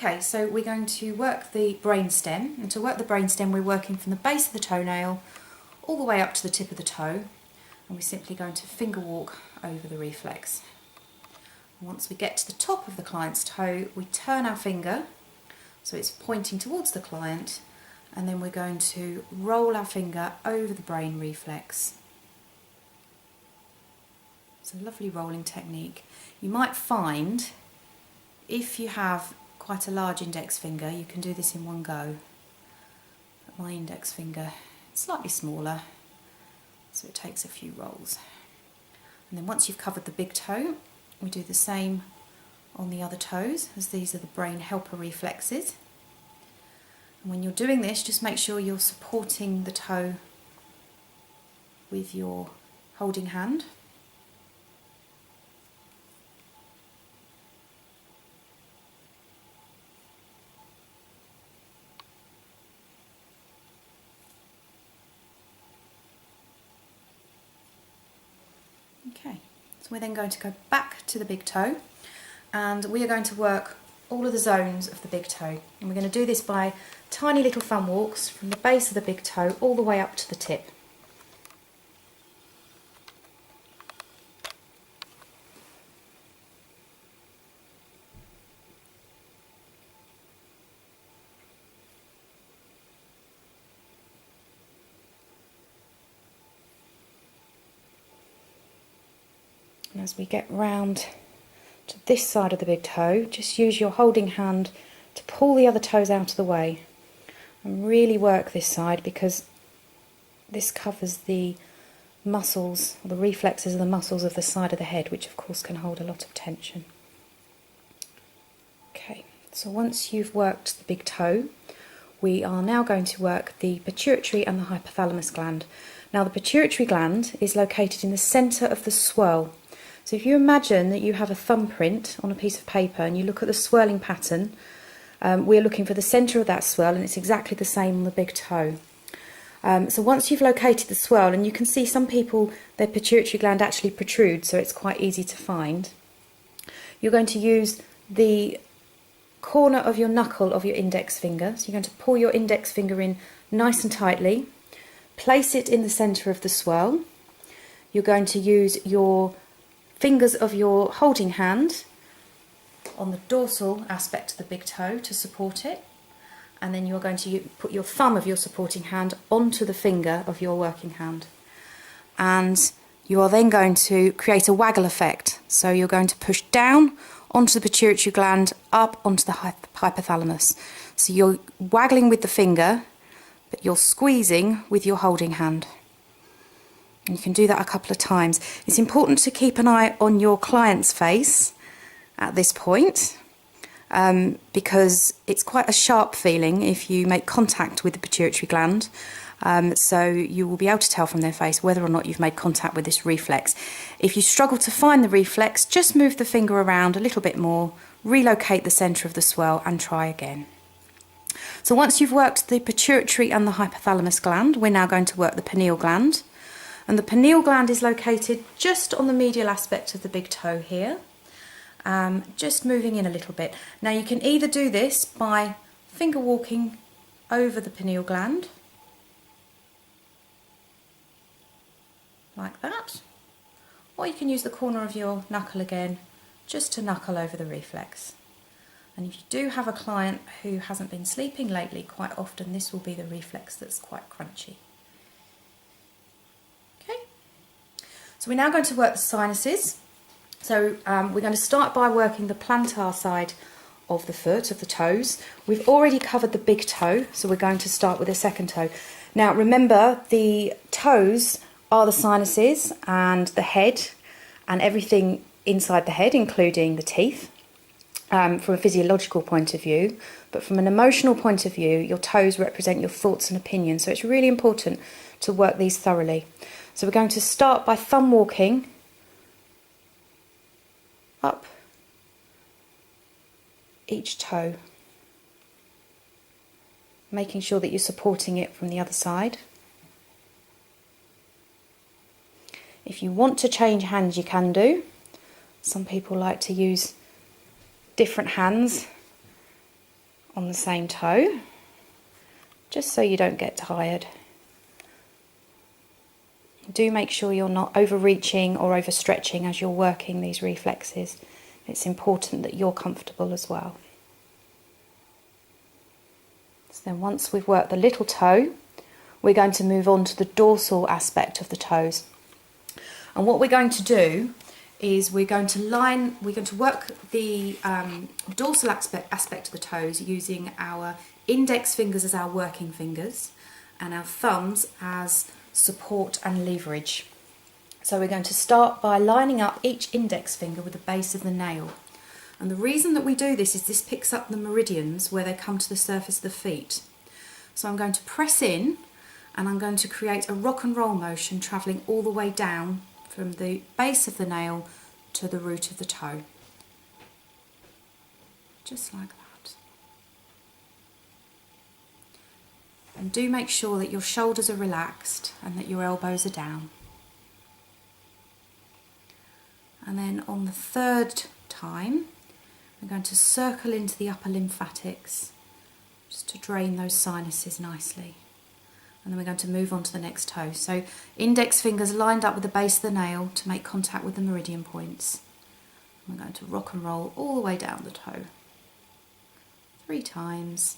Okay, so we're going to work the brainstem, and to work the brainstem we're working from the base of the toenail all the way up to the tip of the toe, and we're simply going to finger walk over the reflex. Once we get to the top of the client's toe, we turn our finger so it's pointing towards the client, and then we're going to roll our finger over the brain reflex. It's a lovely rolling technique. You might find if you have quite a large index finger, you can do this in one go. But my index finger is slightly smaller, so it takes a few rolls. And then once you've covered the big toe, we do the same on the other toes, as these are the brain helper reflexes. And when you're doing this, just make sure you're supporting the toe with your holding hand. Okay, so we're then going to go back to the big toe, and we are going to work all of the zones of the big toe, and we're going to do this by tiny little thumb walks from the base of the big toe all the way up to the tip. And as we get round to this side of the big toe, just use your holding hand to pull the other toes out of the way and really work this side, because this covers the muscles, or the reflexes of the muscles of the side of the head, which of course can hold a lot of tension. Okay, so once you've worked the big toe, we are now going to work the pituitary and the hypothalamus gland. Now the pituitary gland is located in the centre of the swirl. So if you imagine that you have a thumbprint on a piece of paper and you look at the swirling pattern, we're looking for the centre of that swirl, and it's exactly the same on the big toe. So once you've located the swirl, and you can see some people, their pituitary gland actually protrudes, so it's quite easy to find, you're going to use the corner of your knuckle of your index finger. So you're going to pull your index finger in nice and tightly, place it in the centre of the swirl. You're going to use your fingers of your holding hand on the dorsal aspect of the big toe to support it, and then you're going to put your thumb of your supporting hand onto the finger of your working hand, and you are then going to create a waggle effect. So you're going to push down onto the pituitary gland, up onto the hypothalamus. So you're waggling with the finger, but you're squeezing with your holding hand. And you can do that a couple of times. It's important to keep an eye on your client's face at this point, because it's quite a sharp feeling if you make contact with the pituitary gland. So you will be able to tell from their face whether or not you've made contact with this reflex. If you struggle to find the reflex, just move the finger around a little bit more, relocate the centre of the swirl, and try again. So once you've worked the pituitary and the hypothalamus gland, we're now going to work the pineal gland. And the pineal gland is located just on the medial aspect of the big toe here, just moving in a little bit. Now you can either do this by finger walking over the pineal gland, like that, or you can use the corner of your knuckle again, just to knuckle over the reflex. And if you do have a client who hasn't been sleeping lately, quite often this will be the reflex that's quite crunchy. So we're now going to work the sinuses. So we're going to start by working the plantar side of the foot, of the toes. We've already covered the big toe, so we're going to start with the second toe. Now remember, the toes are the sinuses and the head and everything inside the head, including the teeth, from a physiological point of view. But from an emotional point of view, your toes represent your thoughts and opinions. So it's really important to work these thoroughly. So we're going to start by thumb walking up each toe, making sure that you're supporting it from the other side. If you want to change hands, you can do. Some people like to use different hands on the same toe, just so you don't get tired. Do make sure you're not overreaching or overstretching as you're working these reflexes. It's important that you're comfortable as well. So then once we've worked the little toe, we're going to move on to the dorsal aspect of the toes. And what we're going to do is we're going to work the dorsal aspect of the toes using our index fingers as our working fingers and our thumbs as support and leverage. So we're going to start by lining up each index finger with the base of the nail. And the reason that we do this is this picks up the meridians where they come to the surface of the feet. So I'm going to press in and I'm going to create a rock and roll motion travelling all the way down from the base of the nail to the root of the toe. Just like that. And do make sure that your shoulders are relaxed and that your elbows are down. And then on the third time, we're going to circle into the upper lymphatics just to drain those sinuses nicely. And then we're going to move on to the next toe. So index fingers lined up with the base of the nail to make contact with the meridian points. And we're going to rock and roll all the way down the toe. 3 times.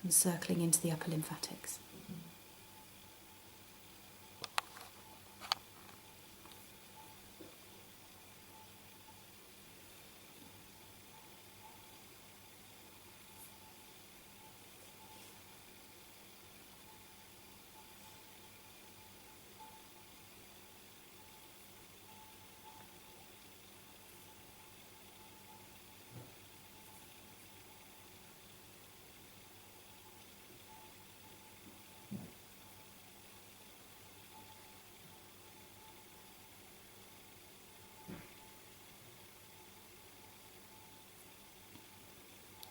And circling into the upper lymphatics.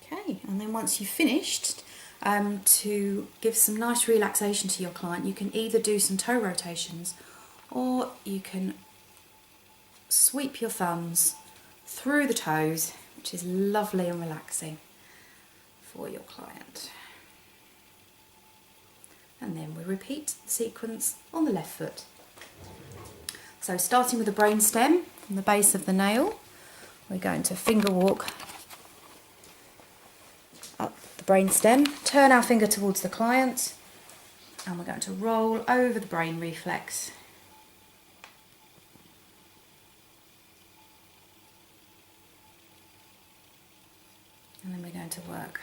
Okay, and then once you've finished, to give some nice relaxation to your client, you can either do some toe rotations or you can sweep your thumbs through the toes, which is lovely and relaxing for your client. And then we repeat the sequence on the left foot. So starting with the brainstem from the base of the nail, we're going to finger walk up the brainstem, turn our finger towards the client, and we're going to roll over the brain reflex. And then we're going to work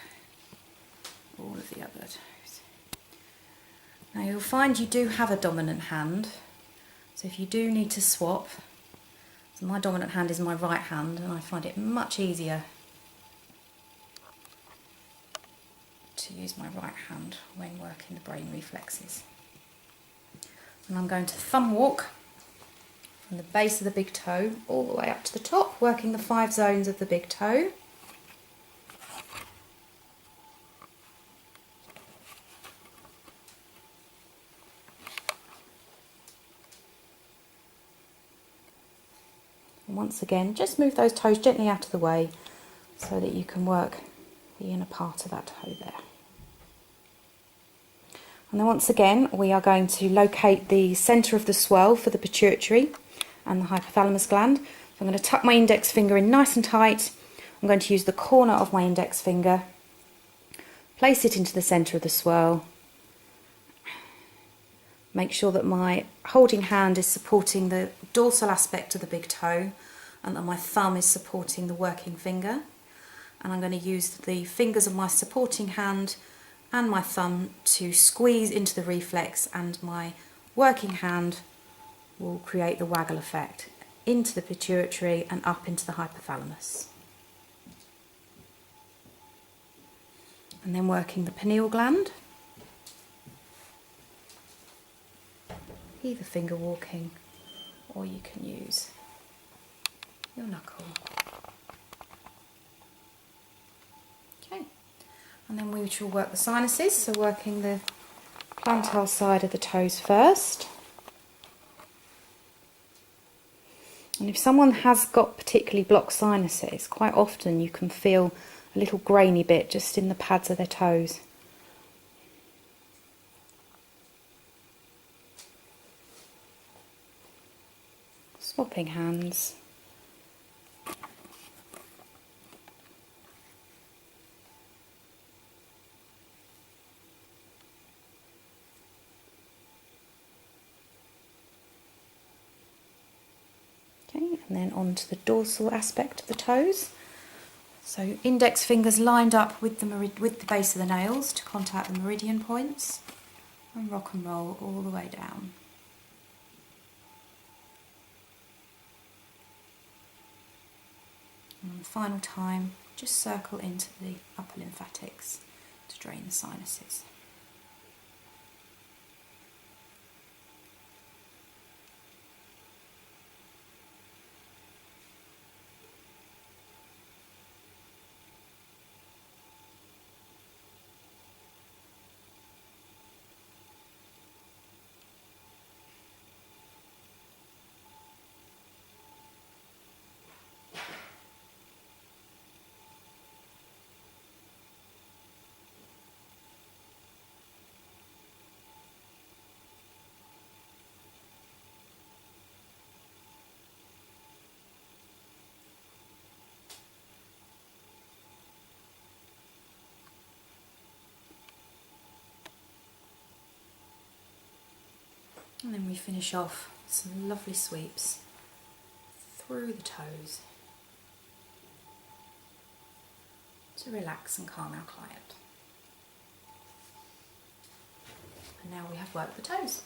all of the other toes. Now you'll find you do have a dominant hand, so if you do need to swap, so my dominant hand is my right hand and I find it much easier to use my right hand when working the brain reflexes. And I'm going to thumb walk from the base of the big toe all the way up to the top, working the 5 zones of the big toe. And once again, just move those toes gently out of the way so that you can work the inner part of that toe there. And then once again, we are going to locate the centre of the swirl for the pituitary and the hypothalamus gland. So I'm going to tuck my index finger in nice and tight. I'm going to use the corner of my index finger, place it into the centre of the swirl. Make sure that my holding hand is supporting the dorsal aspect of the big toe and that my thumb is supporting the working finger. And I'm going to use the fingers of my supporting hand and my thumb to squeeze into the reflex, and my working hand will create the waggle effect into the pituitary and up into the hypothalamus. And then working the pineal gland, either finger walking or you can use your knuckle. Okay, and then we shall work the sinuses, so working the plantar side of the toes first. And if someone has got particularly blocked sinuses, quite often you can feel a little grainy bit just in the pads of their toes. Swapping hands. Okay, and then on to the dorsal aspect of the toes. So index fingers lined up with the base of the nails to contact the meridian points, and rock and roll all the way down. And the final time, just circle into the upper lymphatics to drain the sinuses. And then we finish off with some lovely sweeps through the toes to relax and calm our client. And now we have worked the toes.